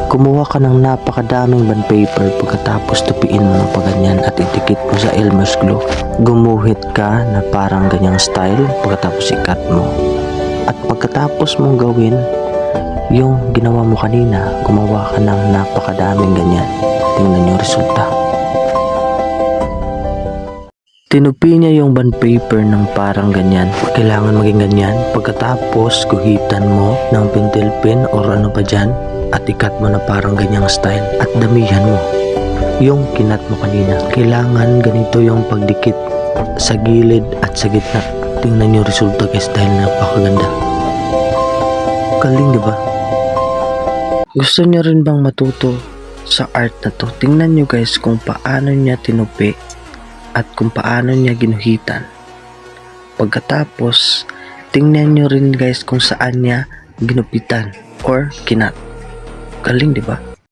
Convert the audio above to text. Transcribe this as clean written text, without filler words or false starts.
Kumuha ka ng napakadaming bond paper, pagkatapos tupiin mo ng paganyan at idikit mo sa Elmer's glue. Gumuhit ka na parang ganyang style, pagkatapos ikat mo. At pagkatapos mong gawin yung ginawa mo kanina, gumawa ka ng napakadaming ganyan. Tingnan yung resulta. Tinupi niya yung bond paper ng parang ganyan. Kailangan maging ganyan. Pagkatapos, guhitan mo ng pentel pen or ano pa dyan at ikat mo na parang ganyang style at damihan mo yung kinat mo kanina. Kailangan ganito yung pagdikit sa gilid at sa gitna. Tingnan yung resulta guys, dahil napakaganda. Galing diba? Gusto niyo rin bang matuto sa art na to? Tingnan nyo guys kung paano niya tinupi at kung paano niya ginuhitan. Pagkatapos, tingnan nyo rin guys kung saan niya ginupitan or kinat. Galing diba?